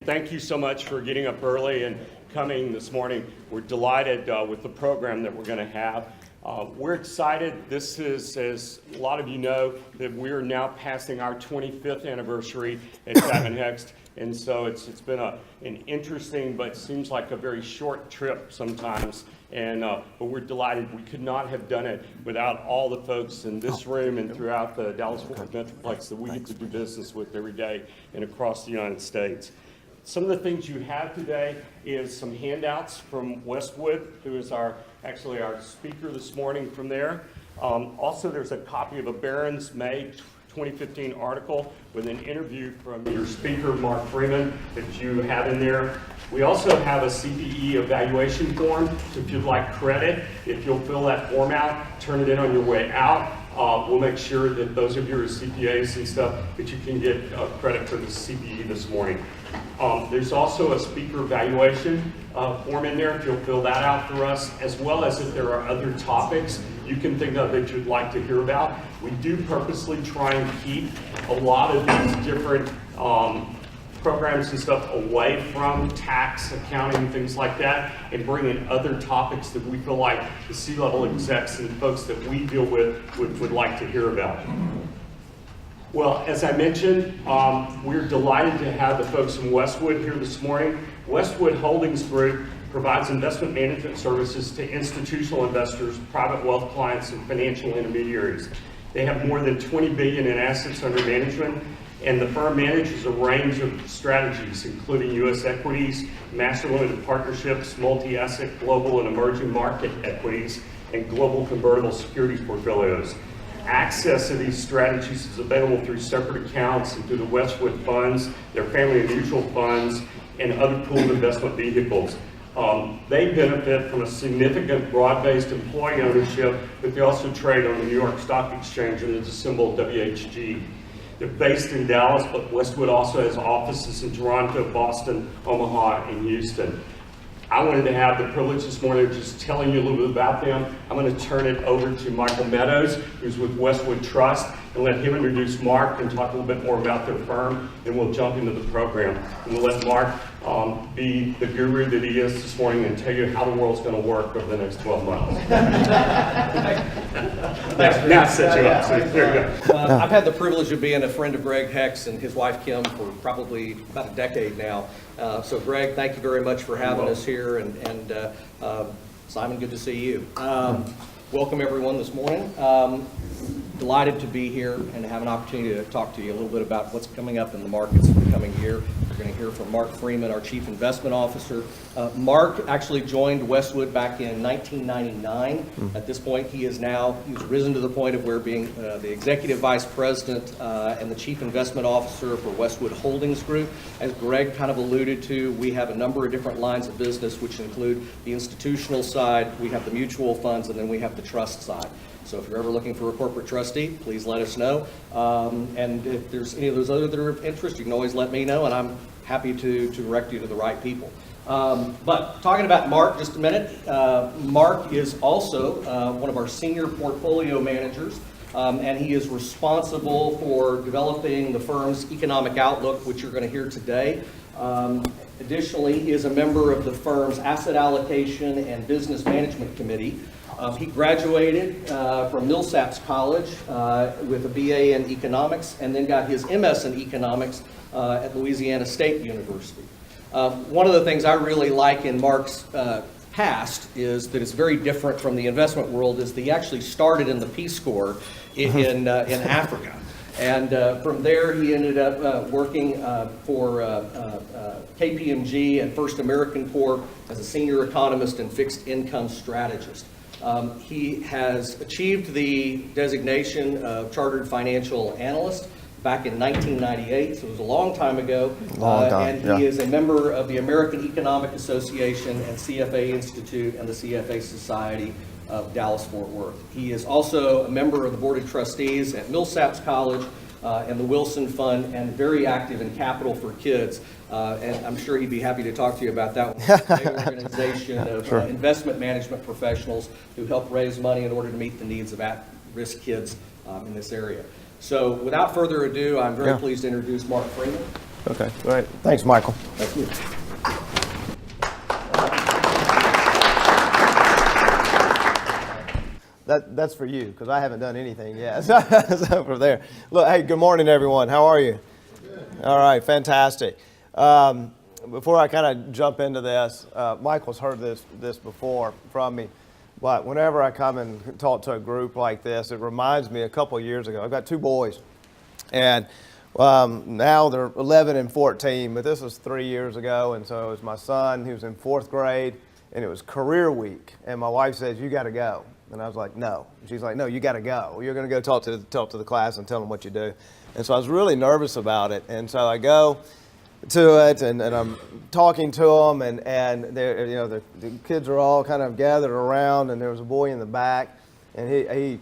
thank you so much for getting up early and coming this morning. We're delighted with the program that we're going to have. We're excited. This is, as a lot of you know, that we're now passing our 25th anniversary at Chapman Hext. And so it's been an interesting, but seems like a very short trip sometimes. And but we're delighted. We could not have done it without all the folks in this room and throughout the Dallas-Fort Worth Metroplex that we get to do business with every day and across the United States. Some of the things you have today is some handouts from Westwood, who is actually our speaker this morning from there. Also, there's a copy of a Barron's May 2015 article with an interview from your speaker, Mark Freeman, that you have in there. We also have a CPE evaluation form, so if you'd like credit, if you'll fill that form out, turn it in on your way out. We'll make sure that those of you who are CPAs and stuff, that you can get credit for the CPE this morning. There's also a speaker evaluation form in there, if you'll fill that out for us, as well as if there are other topics you can think of that you'd like to hear about. We do purposely try and keep a lot of these different programs and stuff away from tax, accounting, things like that, and bring in other topics that we feel like the C-level execs and folks that we deal with would like to hear about. Well, as I mentioned, we're delighted to have the folks from Westwood here this morning. Westwood Holdings Group provides investment management services to institutional investors, private wealth clients, and financial intermediaries. They have more than $20 billion in assets under management, and the firm manages a range of strategies, including U.S. equities, master limited partnerships, multi-asset, global and emerging market equities, and global convertible securities portfolios. Access to these strategies is available through separate accounts and through the Westwood funds, their family and mutual funds, and other pooled investment vehicles. They benefit from a significant broad-based employee ownership, but they also trade on the New York Stock Exchange under the symbol WHG. They're based in Dallas, but Westwood also has offices in Toronto, Boston, Omaha, and Houston. I wanted to have the privilege this morning of just telling you a little bit about them. I'm going to turn it over to Michael Meadows, who's with Westwood Trust, and let him introduce Mark and talk a little bit more about their firm, and we'll jump into the program. And we'll let Mark be the guru that he is this morning and tell you how the world's going to work over the next 12 months. Now set you up. So there you go. I've had the privilege of being a friend of Greg Hex and his wife Kim for probably about a decade now. So Greg, thank you very much for having us here, and Simon, good to see you. Welcome everyone this morning. Delighted to be here and to have an opportunity to talk to you a little bit about what's coming up in the markets in the coming year. We're going to hear from Mark Freeman, our Chief Investment Officer. Mark actually joined Westwood back in 1999. At this point, he's risen to the point of where being the Executive Vice President and the Chief Investment Officer for Westwood Holdings Group. As Greg kind of alluded to, we have a number of different lines of business, which include the institutional side, we have the mutual funds, and then we have the trust side. So if you're ever looking for a corporate trustee, please let us know. And if there's any of those other that are of interest, you can always let me know, and I'm happy to direct you to the right people. But talking about Mark just a minute, Mark is also one of our senior portfolio managers, and he is responsible for developing the firm's economic outlook, which you're going to hear today. Additionally, he is a member of the firm's Asset Allocation and Business Management Committee. He graduated from Millsaps College with a BA in economics, and then got his MS in economics at Louisiana State University. One of the things I really like in Mark's past is that it's very different from the investment world, is that he actually started in the Peace Corps in Africa. And from there, he ended up working for KPMG and First American Corp as a senior economist and fixed income strategist. He has achieved the designation of Chartered Financial Analyst back in 1998, so it was a long time ago. He is a member of the American Economic Association and CFA Institute and the CFA Society of Dallas-Fort Worth. He is also a member of the Board of Trustees at Millsaps College and the Wilson Fund, and very active in Capital for Kids. And I'm sure he'd be happy to talk to you about that one. An organization of investment management professionals who help raise money in order to meet the needs of at-risk kids in this area. So without further ado, I'm very pleased to introduce Mark Freeman. Okay, great. Thanks, Michael. Thank you. That's for you, because I haven't done anything yet. So from there. Look, hey, good morning, everyone. How are you? Good. All right, fantastic. Before I kind of jump into this, Michael's heard this before from me, but whenever I come and talk to a group like this, it reminds me a couple of years ago. I've got two boys, and now they're 11 and 14, but this was 3 years ago, and so it was my son. He was in 4th grade, and it was career week, and my wife says, "You got to go." And I was like, "No." She's like, "No, you got to go. You're going to go talk to the class and tell them what you do." And so I was really nervous about it. And so I go to it, and I'm talking to them, and they're, the kids are all kind of gathered around, and there was a boy in the back, and he's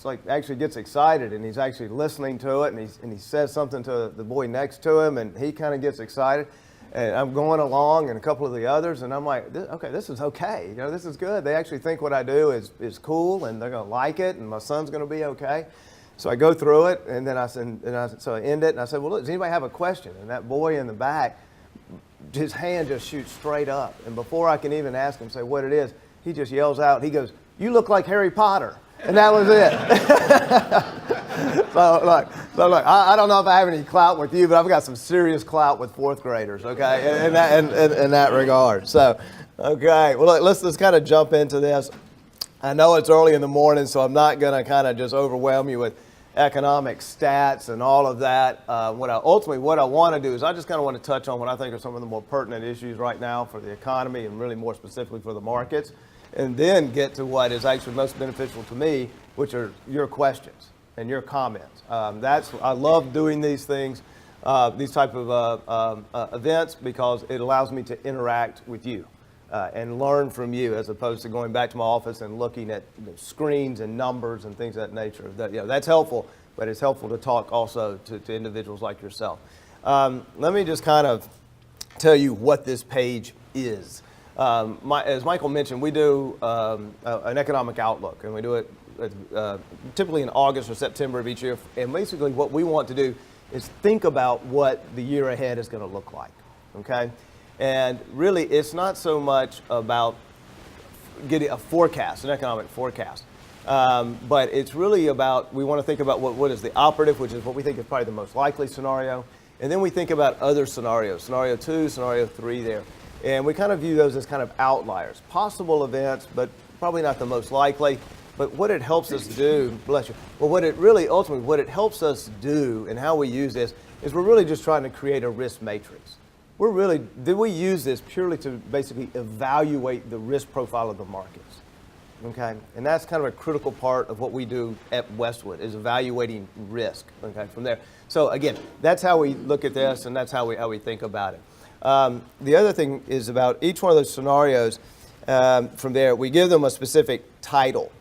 like actually gets excited, and he's actually listening to it, and he says something to the boy next to him, and he kind of gets excited. And I'm going along, and a couple of the others, and I'm like, okay, this is okay. This is good. They actually think what I do is cool, and they're going to like it, and my son's going to be okay. So I go through it, and then so I end it, and I said, well, look, does anybody have a question? And that boy in the back, his hand just shoots straight up. And before I can even ask him, say what it is, he just yells out, he goes, "You look like Harry Potter." And that was it. So look, I don't know if I have any clout with you, but I've got some serious clout with 4th graders, okay, in that regard. So, okay, well, look, let's kind of jump into this. I know it's early in the morning, so I'm not going to kind of just overwhelm you with economic stats and all of that. What I want to do is I just kind of want to touch on what I think are some of the more pertinent issues right now for the economy and really more specifically for the markets, and then get to what is actually most beneficial to me, which are your questions and your comments. I love doing these things, these type of events, because it allows me to interact with you and learn from you, as opposed to going back to my office and looking at screens and numbers and things of that nature. That's helpful, but it's helpful to talk also to individuals like yourself. Let me just kind of tell you what this page is. As Michael mentioned, we do an economic outlook, and we do it typically in August or September of each year. And basically what we want to do is think about what the year ahead is going to look like, okay? And really, it's not so much about getting a forecast, an economic forecast, but it's really about, we want to think about what is the operative, which is what we think is probably the most likely scenario. And then we think about other scenarios, scenario 2, scenario 3 there. And we kind of view those as kind of outliers, possible events, but probably not the most likely. But what it helps us do, bless you, well, what it helps us do and how we use this is we're really just trying to create a risk matrix. We use this purely to basically evaluate the risk profile of the markets, okay? And that's kind of a critical part of what we do at Westwood, is evaluating risk, okay, from there. So again, that's how we look at this, and that's how we think about it. The other thing is about each one of those scenarios, from there, we give them a specific title,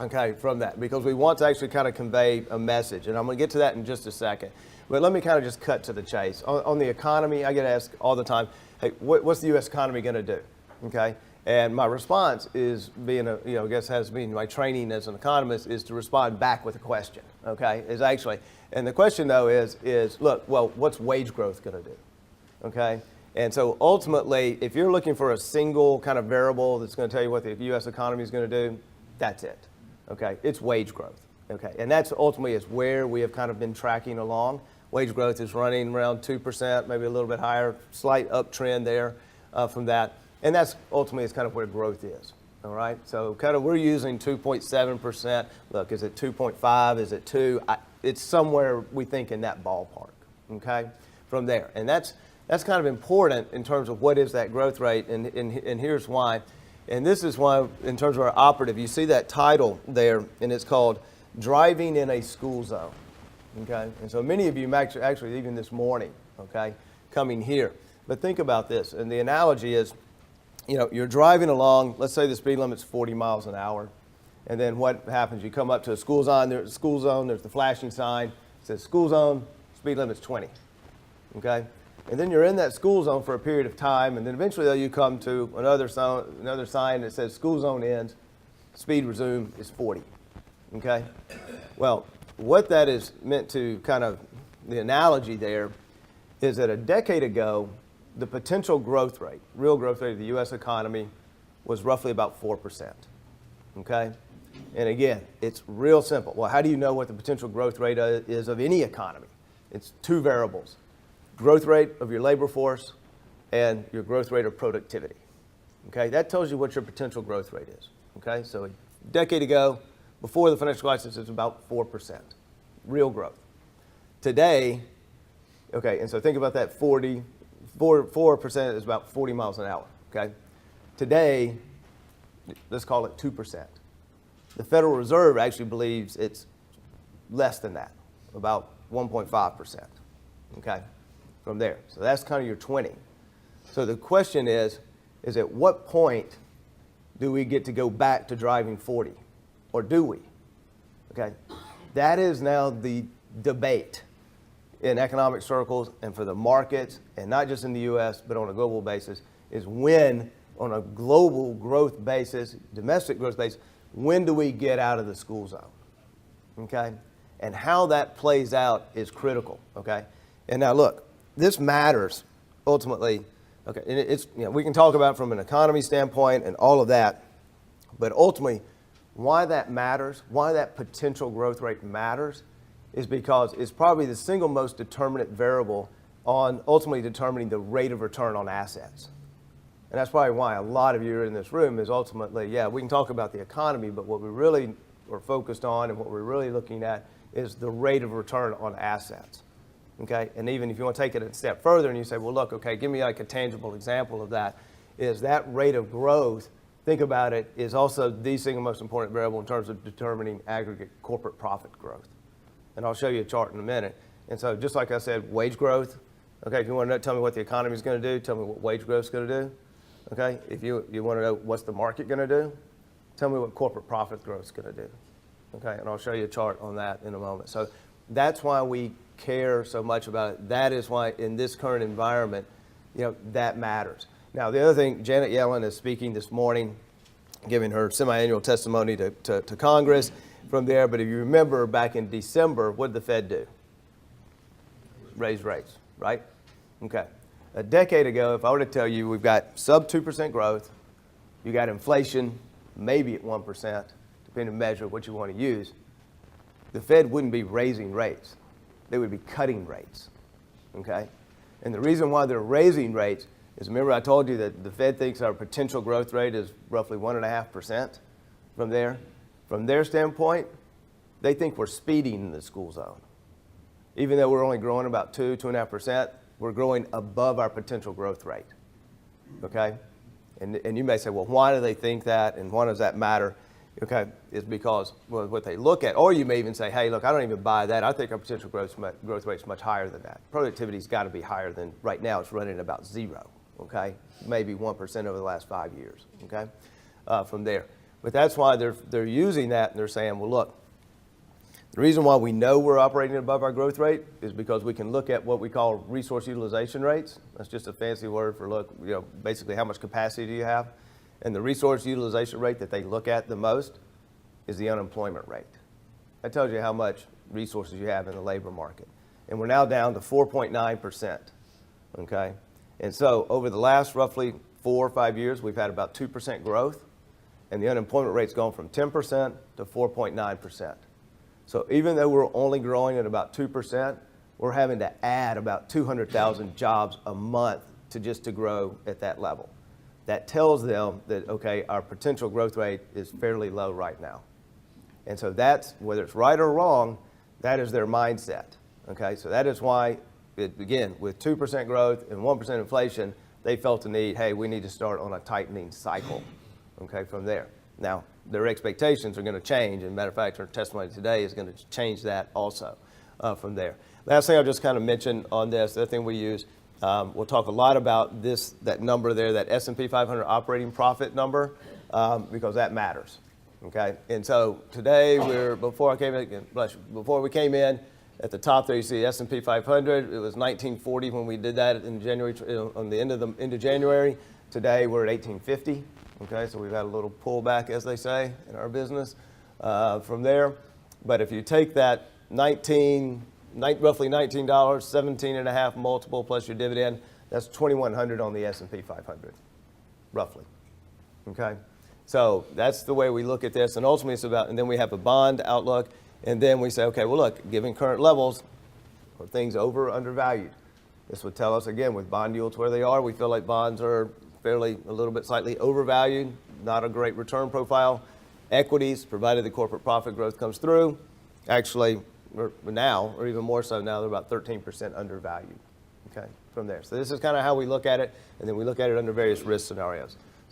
okay, from that, because we want to actually kind of convey a message. And I'm going to get to that in just a second. But let me kind of just cut to the chase. On the economy, I get asked all the time, hey, what's the U.S. economy going to do, okay? And my response is being I guess has been my training as an economist, is to respond back with a question, okay? And the question though is look, well, what's wage growth going to do? Okay, and so ultimately, if you're looking for a single kind of variable that's going to tell you what the U.S. economy is going to do, that's it. Okay, it's wage growth. Okay, and that's ultimately is where we have kind of been tracking along. Wage growth is running around 2%, maybe a little bit higher, slight uptrend there from that, and that's ultimately is kind of where growth is. All right, so kind of we're using 2.7%. Look, is it 2.5? Is it 2? It's somewhere we think in that ballpark. Okay, from there, and that's kind of important in terms of what is that growth rate, and here's why. And this is why, in terms of our operative, you see that title there, and it's called Driving in a School Zone. Okay, and so many of you actually even this morning, okay, coming here. But think about this, and the analogy is, you're driving along, let's say the speed limit's 40 miles an hour, and then what happens? You come up to a school zone, there's the flashing sign, it says school zone, speed limit's 20, okay? And then you're in that school zone for a period of time, and then eventually though you come to another sign that says school zone ends, speed resume is 40, okay? Well, what that is meant to kind of, the analogy there is that a decade ago, the potential growth rate, real growth rate of the U.S. economy was roughly about 4%, okay? And again, it's real simple. Well, how do you know what the potential growth rate is of any economy? It's two variables, growth rate of your labor force and your growth rate of productivity, okay? That tells you what your potential growth rate is, okay? So a decade ago, before the financial crisis, it was about 4%, real growth. Today, okay, and so think about that 4% is about 40 miles an hour, okay? Today, let's call it 2%. The Federal Reserve actually believes it's less than that, about 1.5%, okay, from there. So that's kind of your 20. So the question is at what point do we get to go back to driving 40? Or do we? Okay, that is now the debate in economic circles and for the markets, and not just in the U.S., but on a global basis, is when, on a global growth basis, domestic growth basis, when do we get out of the school zone? Okay? And how that plays out is critical, okay? And now look, this matters ultimately, okay, and it's, you know, we can talk about it from an economy standpoint and all of that, but ultimately, why that matters, why that potential growth rate matters, is because it's probably the single most determinant variable on ultimately determining the rate of return on assets. And that's probably why a lot of you in this room is ultimately, yeah, we can talk about the economy, but what we really are focused on and what we're really looking at is the rate of return on assets, okay? And even if you want to take it a step further and you say, well, look, okay, give me like a tangible example of that, is that rate of growth, think about it, is also the single most important variable in terms of determining aggregate corporate profit growth. And I'll show you a chart in a minute. And so just like I said, wage growth, okay, if you want to know, tell me what the economy is going to do, tell me what wage growth is going to do. Okay, if you want to know what's the market going to do, tell me what corporate profit growth is going to do. Okay, and I'll show you a chart on that in a moment. So that's why we care so much about it. That is why in this current environment, you know, that matters. Now, the other thing, Janet Yellen is speaking this morning, giving her semi-annual testimony to Congress from there. But if you remember back in December, what did the Fed do? Raise rates, right? Okay. A decade ago, if I were to tell you we've got sub 2% growth, you got inflation maybe at 1%, depending on measure what you want to use, the Fed wouldn't be raising rates. They would be cutting rates, okay? And the reason why they're raising rates is, remember I told you that the Fed thinks our potential growth rate is roughly 1.5% from there. From their standpoint, they think we're speeding in the school zone. Even though we're only growing about 2.5%, we're growing above our potential growth rate, okay? And you may say, well, why do they think that and why does that matter? Okay, it's because, well, what they look at, or you may even say, hey, look, I don't even buy that. I think our potential growth rate is much higher than that. Productivity's got to be higher than, right now it's running about 0, okay? Maybe 1% over the last 5 years, okay? From there. But that's why they're using that and they're saying, well, look, the reason why we know we're operating above our growth rate is because we can look at what we call resource utilization rates. That's just a fancy word for, look, you know, basically how much capacity do you have? And the resource utilization rate that they look at the most is the unemployment rate. That tells you how much resources you have in the labor market. And we're now down to 4.9%, okay? And so over the last roughly 4 or 5 years, we've had about 2% growth, and the unemployment rate's gone from 10% to 4.9%. So even though we're only growing at about 2%, we're having to add about 200,000 jobs a month to grow at that level. That tells them that, okay, our potential growth rate is fairly low right now. And so that's, whether it's right or wrong, that is their mindset, okay? So that is why, again, with 2% growth and 1% inflation, they felt the need, hey, we need to start on a tightening cycle, okay, from there. Now, their expectations are going to change, and matter of fact, our testimony today is going to change that also from there. Last thing I'll just kind of mention on this, the other thing we use, we'll talk a lot about this, that number there, that S&P 500 operating profit number, because that matters, okay? And so today, before we came in, at the top there you see S&P 500. It was 1940 when we did that in January, on the end of January. Today we're at 1850. Okay, so we've had a little pullback, as they say, in our business from there. But if you take that 1940 roughly $19, 17.5 multiple plus your dividend. That's 2,100 on the S&P 500, roughly. Okay, so that's the way we look at this, and ultimately it's about. And then we have a bond outlook, and then we say, okay, well look, given current levels, are things over or undervalued? This would tell us again with bond yields where they are. We feel like bonds are fairly a little bit slightly overvalued, not a great return profile. Equities, provided the corporate profit growth comes through, actually now, or even more so now, they're about 13% undervalued. Okay, from there. So this is kind of how we look at it, and then we look at it under various risk scenarios.